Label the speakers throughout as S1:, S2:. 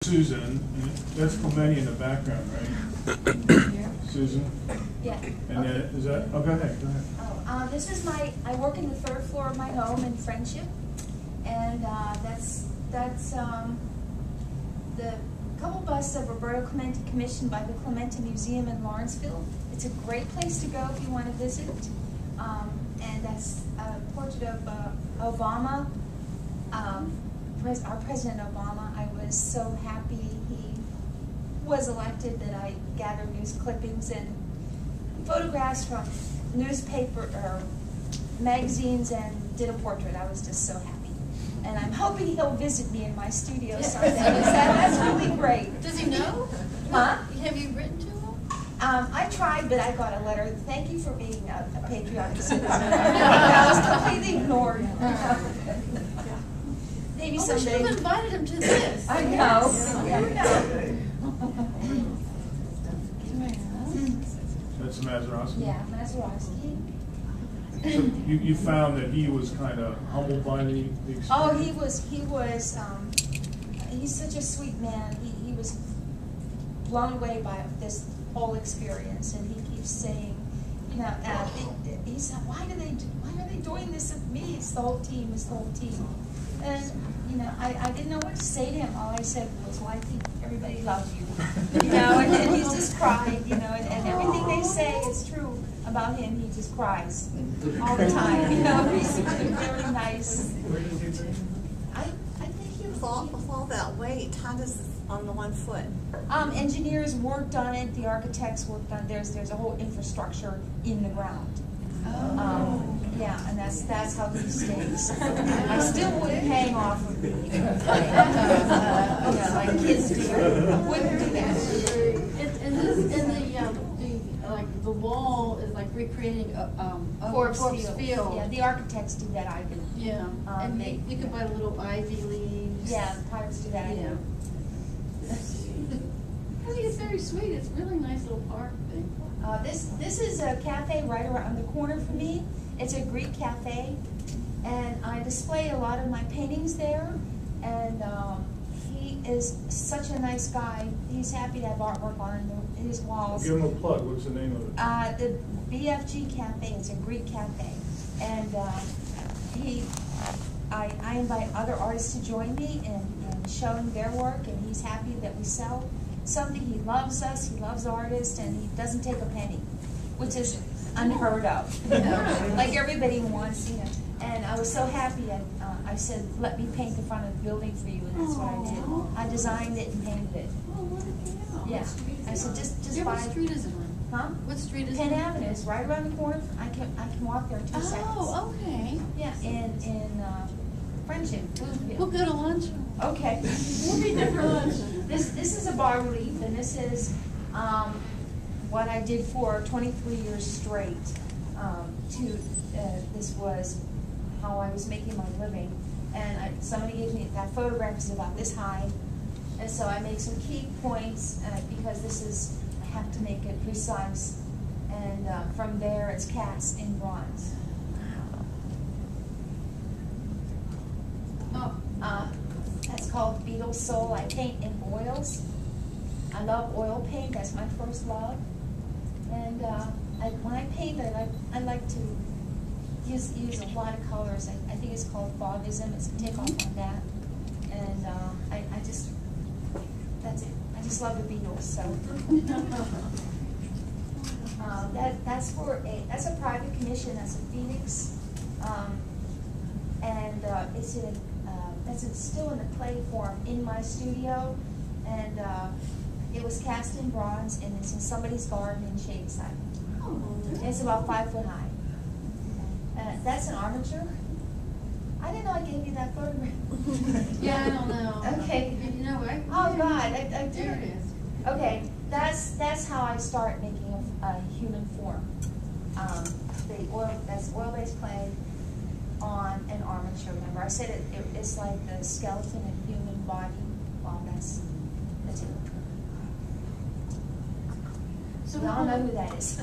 S1: Susan, and that's Clemente in the background, right?
S2: Yeah.
S1: Susan?
S2: Yeah.
S1: And then, is that, oh, go ahead, go ahead.
S2: Oh, this is I work in the third floor of my home in Friendship, and that's the couple busts of Roberto Clemente commissioned by the Clemente Museum in Lawrenceville. It's a great place to go if you want to visit, and that's a portrait of Obama, our President Obama. I was so happy he was elected that I gathered news clippings and photographs from newspaper or magazines and did a portrait. I was just so happy. And I'm hoping he'll visit me in my studio someday. That's really great.
S3: Does he know?
S2: Huh?
S3: Have you written to him?
S2: I tried, but I got a letter. Thank you for being a patriotic citizen. I was completely ignored. Maybe
S3: Oh, we
S2: someday.
S3: should have invited him to this.
S2: I know. You know.
S1: That's Mazeroski?
S2: Yeah, Mazeroski.
S1: So you found that he was kind of humbled by the experience?
S2: Oh, he was, he's such a sweet man. He was blown away by this whole experience, and he keeps saying, you know, he said, why are they doing this with me? It's the whole team, And, you know, I didn't know what to say to him. All I said was, well, I think everybody loves you. You know, and then he's just cried, you know, and everything they say is true about him. He just cries all the time. You know, he's very nice.
S1: Where does he live?
S2: I think he was.
S4: With all that weight, how does on the 1 foot?
S2: Engineers worked on it. The architects worked on it. There's a whole infrastructure in the ground. Yeah, and that's how he stays. I still wouldn't hang off of the like kids do. Wouldn't do that.
S3: The wall is like recreating
S2: Forbes
S3: Field.
S2: Yeah, the architects do that. I do.
S3: Yeah, and you could buy little ivy leaves.
S2: Yeah, the pirates do that. I do.
S3: I think it's very sweet. It's a really nice little park thing.
S2: This is a cafe right around the corner from me. It's a Greek cafe, and I display a lot of my paintings there. And he is such a nice guy. He's happy to have artwork on his walls.
S1: Give him a plug. What's the name of it?
S2: The BFG Cafe. It's a Greek cafe, and I invite other artists to join me in showing their work, and he's happy that we sell something. He loves us, he loves artists, and he doesn't take a penny, which is unheard of. You know? Like everybody wants, you know. And I was so happy, I said, let me paint the front of the building for you, and that's what I did. I designed it and painted it.
S3: Oh, what a cow.
S2: Yeah. I said, just buy
S3: What street is it on?
S2: Huh?
S3: What street is
S2: Penn
S3: it?
S2: Avenue is right around the corner. I can walk there in 2 seconds.
S3: Oh, okay.
S2: Yeah, in Friendship, Bloomfield.
S3: We'll go to lunch.
S2: Okay.
S3: We'll be there for lunch.
S2: This is a bas relief, and this is what I did for 23 years straight. This was how I was making my living, and somebody gave me that photograph is about this high, and so I make some key points, and because I have to make it precise, and from there it's cast in bronze. That's called Beetle Soul. I paint in oils. I love oil paint. That's my first love. And when I paint, I like to use a lot of colors. I think it's called fogism. It's a takeoff on that. And that's it. I just love the Beatles. So that's a private commission. That's a Phoenix, and it's still in the clay form in my studio, and it was cast in bronze, and it's in somebody's garden in Shadeside. It's about 5 foot high. That's an armature. I didn't know I gave you that photograph.
S3: Yeah, I don't know.
S2: Okay.
S3: You know what?
S2: Oh God, I did.
S3: There it is.
S2: Okay, that's how I start making a human form. That's oil-based clay on an armature. Remember, I said it's like the skeleton of a human body. Well, that's it.
S3: So
S2: we all know who that is.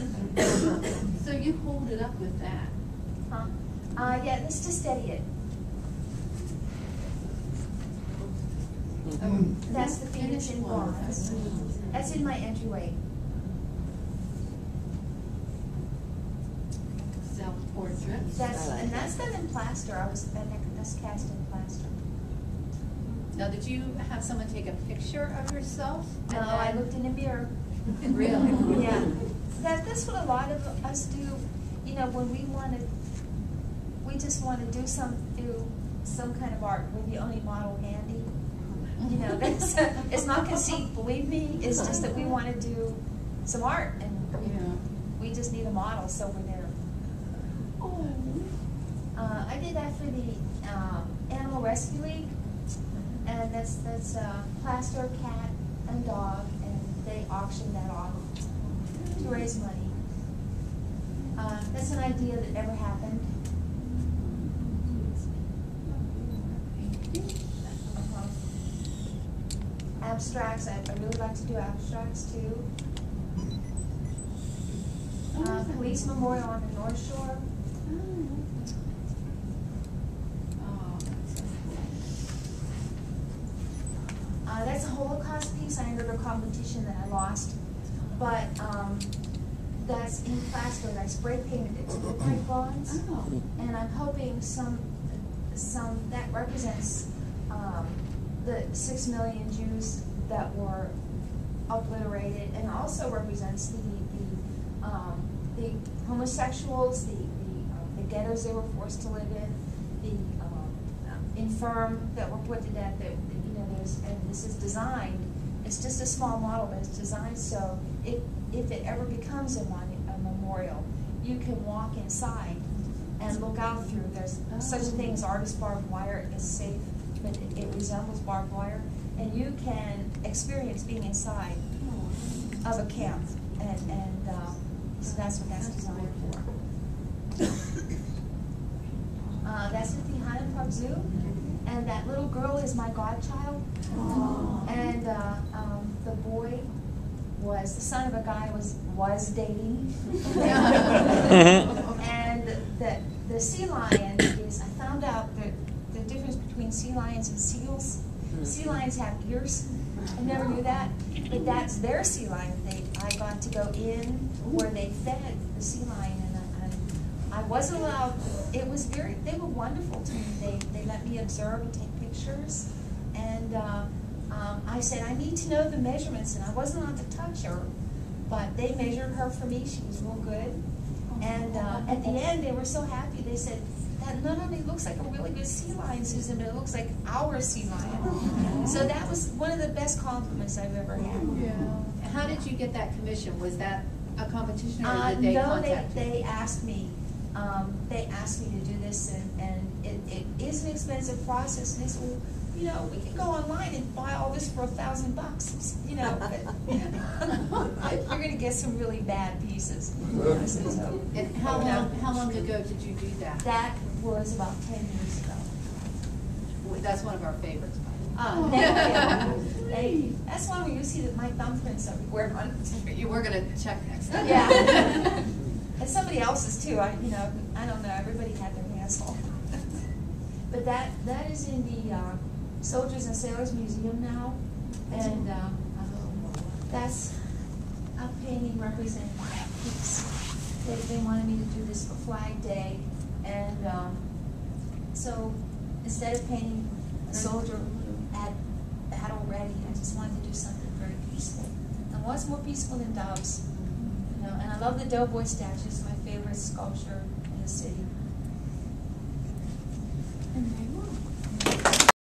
S3: So you hold it up with that.
S2: Huh? Yeah, let's just steady it. That's the Phoenix in bronze. That's in my entryway.
S3: Self-portraits.
S2: And that's done in plaster. That's cast in plaster.
S3: Now, did you have someone take a picture of yourself?
S2: No, I looked in the mirror.
S3: Really?
S2: Yeah. That's what a lot of us do. You know, when we just want to do some kind of art. We're the only model handy. You know, that's it's not conceit, believe me. It's just that we want to do some art, and we just need a model, so we're there. I did that for the Animal Rescue League, and that's plaster, cat, and dog, and they auctioned that off to raise money. That's an idea that never happened. Abstracts, I really like to do abstracts too. Police Memorial on the North Shore. That's a Holocaust piece. I entered a competition that I lost, but that's in plaster. I spray painted it to look like bronze, and I'm hoping some that represents the 6 million Jews that were obliterated, and also represents the homosexuals, the ghettos they were forced to live in, the infirm that were put to death. And this is designed. It's just a small model, but it's designed so if it ever becomes a memorial, you can walk inside and look out through. There's such a thing as artist barbed wire. It's safe, but it resembles barbed wire, and you can experience being inside of a camp, and so that's what that's designed for. That's at the Highland Park Zoo, and that little girl is my godchild, and the boy was the son of a guy I was dating, and the sea lion is, I found out that the difference between sea lions and seals. Sea lions have ears. I never knew that, but that's their sea lion. I got to go in where they fed the sea lion, and I wasn't allowed. It was they were wonderful to me. They let me observe and take pictures, and I said, I need to know the measurements, and I wasn't allowed to touch her, but they measured her for me. She was real good, and at the end they were so happy. They said, that not only looks like a really good sea lion, Susan, but it looks like our sea lion. So that was one of the best compliments I've ever had.
S3: Yeah. How did you get that commission? Was that a competition, or did they contact you?
S2: They asked me. They asked me to do this, and it is an expensive process. And they said, well, you know, we can go online and buy all this for $1,000. You know, but you're going to get some really bad pieces. So,
S3: and how long ago did you do that?
S2: That was about 10 years ago.
S3: That's one of our favorites.
S2: Thank you. Thank you. That's one where you see that my thumbprints everywhere on it.
S3: You were going to check next time.
S2: Yeah. And somebody else's too. I don't know. Everybody had their hands full. But that is in the Soldiers and Sailors Museum now, and that's a painting representing peace. They wanted me to do this for Flag Day, and so instead of painting a soldier at battle ready, I just wanted to do something very peaceful. And what's more peaceful than doves? You know, and I love the Doughboy statue. It's my favorite sculpture in the city.